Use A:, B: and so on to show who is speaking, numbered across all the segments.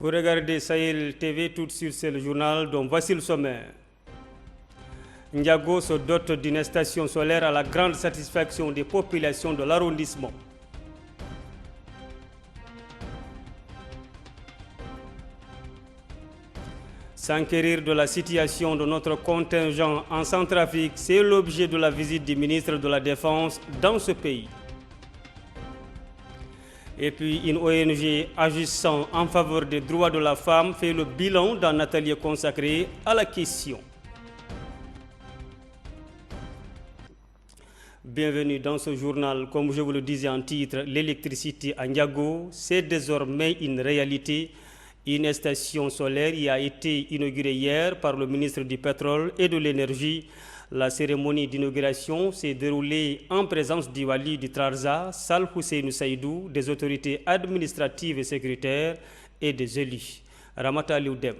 A: Vous regardez Sahel TV, tout de suite c'est le journal dont voici le sommaire. Ndiago se dote d'une station solaire à la grande satisfaction des populations de l'arrondissement. S'enquérir de la situation de notre contingent en Centrafrique, c'est l'objet de la visite du ministre de la Défense dans ce pays. Et puis une ONG agissant en faveur des droits de la femme fait le bilan d'un atelier consacré à la question. Bienvenue dans ce journal. Comme je vous le disais en titre, l'électricité à Ndiago, c'est désormais une réalité. Une station solaire y a été inaugurée hier par le ministre du Pétrole et de l'Énergie. La cérémonie d'inauguration s'est déroulée en présence du Wali du Trarza, Sal Hussein Saïdou, des autorités administratives et sécuritaires et des élus. Ramata Lioudem.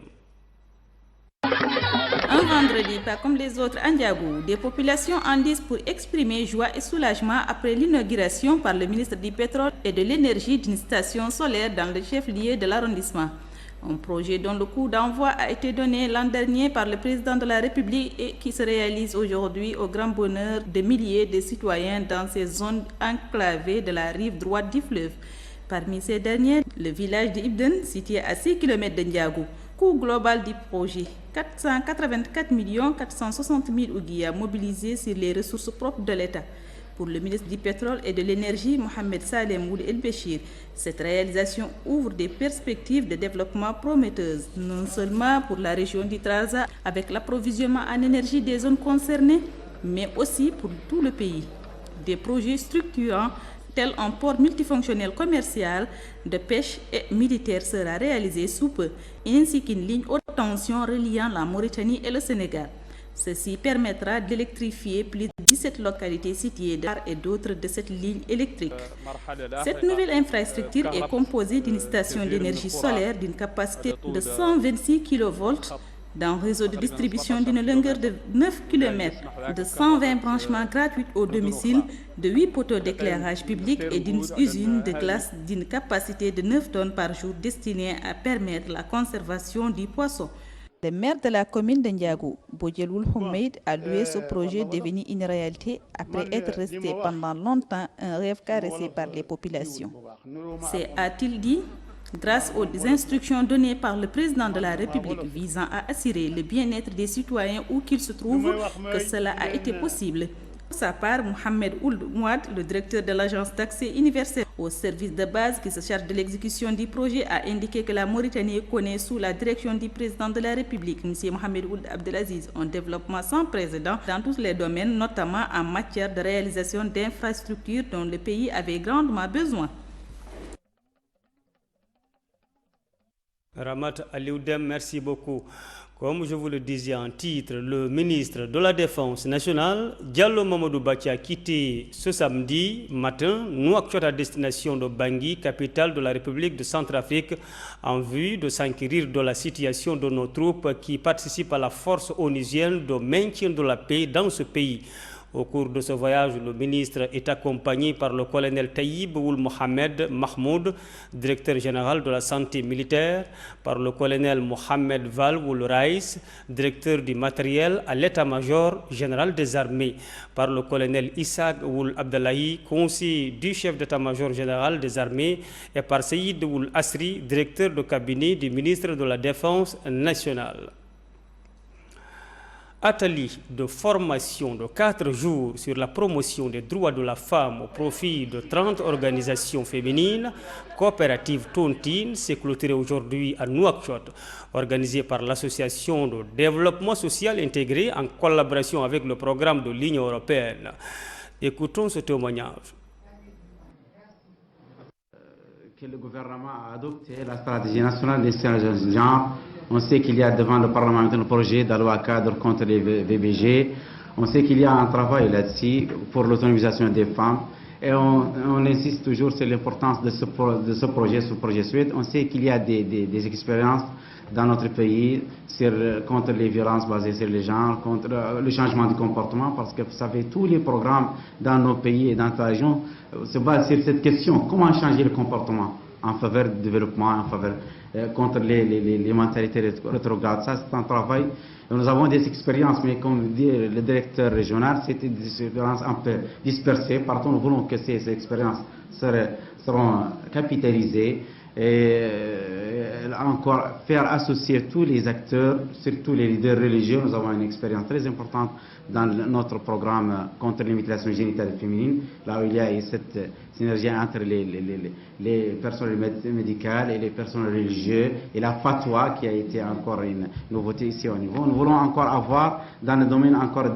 B: Un vendredi, pas comme les autres à Ndiago, des populations en disent pour exprimer joie et soulagement après l'inauguration par le ministre du Pétrole et de l'Énergie d'une station solaire dans le chef-lieu de l'arrondissement. Un projet dont le coup d'envoi a été donné l'an dernier par le président de la République et qui se réalise aujourd'hui au grand bonheur de milliers de citoyens dans ces zones enclavées de la rive droite du fleuve. Parmi ces derniers, le village de Ibden, situé à 6 km de Ndiago. Coût global du projet, 484 460 000 ouguiya mobilisés sur les ressources propres de l'État. Pour le ministre du Pétrole et de l'Énergie, Mohamed Salem Ould El Béchir, cette réalisation ouvre des perspectives de développement prometteuses, non seulement pour la région du Trarza, avec l'approvisionnement en énergie des zones concernées, mais aussi pour tout le pays. Des projets structurants tel un port multifonctionnel commercial, de pêche et militaire sera réalisé sous peu, ainsi qu'une ligne haute tension reliant la Mauritanie et le Sénégal. Ceci permettra d'électrifier plus de 17 localités situées d'art et d'autres de cette ligne électrique. Cette nouvelle infrastructure est composée d'une station d'énergie solaire d'une capacité de 126 kV, d'un réseau de distribution d'une longueur de 9 km, de 120 branchements gratuits au domicile, de 8 poteaux d'éclairage public et d'une usine de glace d'une capacité de 9 tonnes par jour destinée à permettre la conservation du poisson. Le maire de la commune de Ndiago, Bodjeloul Houmeid, a loué ce projet devenu une réalité après être resté pendant longtemps un rêve caressé par les populations. C'est, a-t-il dit, grâce aux instructions données par le président de la République visant à assurer le bien-être des citoyens où qu'ils se trouvent que cela a été possible. Pour sa part, Mohamed Ould Mouad, le directeur de l'agence d'accès universel au service de base qui se charge de l'exécution du projet, a indiqué que la Mauritanie connaît sous la direction du président de la République, M. Mohamed Ould Abdelaziz, un développement sans précédent dans tous les domaines, notamment en matière de réalisation d'infrastructures dont le pays avait grandement besoin.
A: Ramat Alioudem, merci beaucoup. Comme je vous le disais en titre, le ministre de la Défense nationale, Diallo Mamadou Bachia, a quitté ce samedi matin Nouakchott à destination de Bangui, capitale de la République de Centrafrique, en vue de s'enquérir de la situation de nos troupes qui participent à la force onusienne de maintien de la paix dans ce pays. Au cours de ce voyage, le ministre est accompagné par le colonel Taïb Ould Mohamed Mahmoud, directeur général de la santé militaire, par le colonel Mohamed Val Ould Raïs, directeur du matériel à l'état-major général des armées, par le colonel Issaq Ould Abdallahi, conseiller du chef d'état-major général des armées, et par Saïd Ould Asri, directeur de cabinet du ministre de la Défense nationale. Atelier de formation de 4 jours sur la promotion des droits de la femme au profit de 30 organisations féminines, coopératives Tontine, s'est clôturé aujourd'hui à Nouakchott, organisé par l'Association de développement social intégré en collaboration avec le programme de l'Union européenne. Écoutons ce témoignage.
C: Que le gouvernement a adopté la stratégie nationale des genre. On sait qu'il y a devant le Parlement un projet de loi cadre contre les VBG. On sait qu'il y a un travail là-dessus pour l'autonomisation des femmes. Et on insiste toujours sur l'importance de ce projet suite. On sait qu'il y a des expériences dans notre pays contre les violences basées sur les genres, contre le changement de comportement, parce que vous savez, tous les programmes dans nos pays et dans ta région se basent sur cette question. Comment changer le comportement en faveur du développement, en faveur contre les mentalités rétrogrades. Ça, c'est un travail. Nous avons des expériences, mais comme dit le directeur régional, c'était des expériences un peu dispersées. Partons, nous voulons que ces expériences seront capitalisées et encore faire associer tous les acteurs, surtout les leaders religieux. Nous avons une expérience très importante dans notre programme contre les mutilations génitales féminines, là où il y a cette synergie entre les personnels médicales et les personnels religieux et la fatwa qui a été encore une nouveauté ici au niveau. Nous voulons encore avoir dans le domaine encore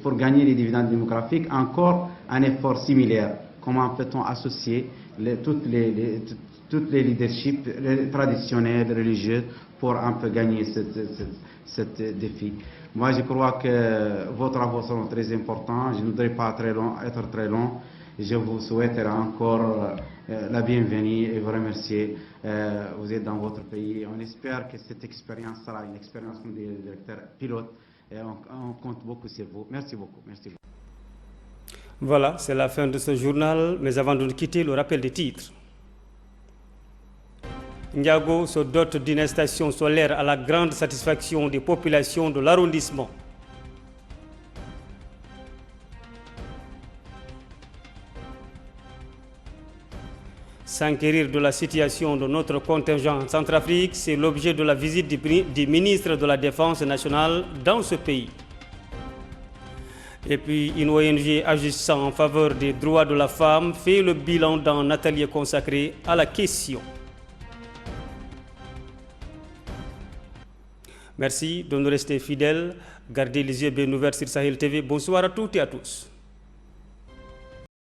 C: pour gagner les dividendes démographiques encore un effort similaire. Comment peut-on associer toutes les leaderships traditionnels, religieux, pour un peu gagner ce défi. Moi, je crois que vos travaux sont très importants. Je ne voudrais pas être très long. Je vous souhaite encore la bienvenue et vous remercier. Vous êtes dans votre pays. On espère que cette expérience sera une expérience comme des directeurs pilotes. Et on compte beaucoup sur vous. Merci beaucoup. Merci beaucoup.
A: Voilà, c'est la fin de ce journal. Mais avant de nous quitter, le rappel des titres. Ndiago se dote d'une station solaire à la grande satisfaction des populations de l'arrondissement. S'enquérir de la situation de notre contingent en Centrafrique, c'est l'objet de la visite du ministre de la Défense nationale dans ce pays. Et puis, une ONG agissant en faveur des droits de la femme fait le bilan d'un atelier consacré à la question. Merci de nous rester fidèles. Gardez les yeux bien ouverts sur Sahel TV. Bonsoir à toutes et à tous.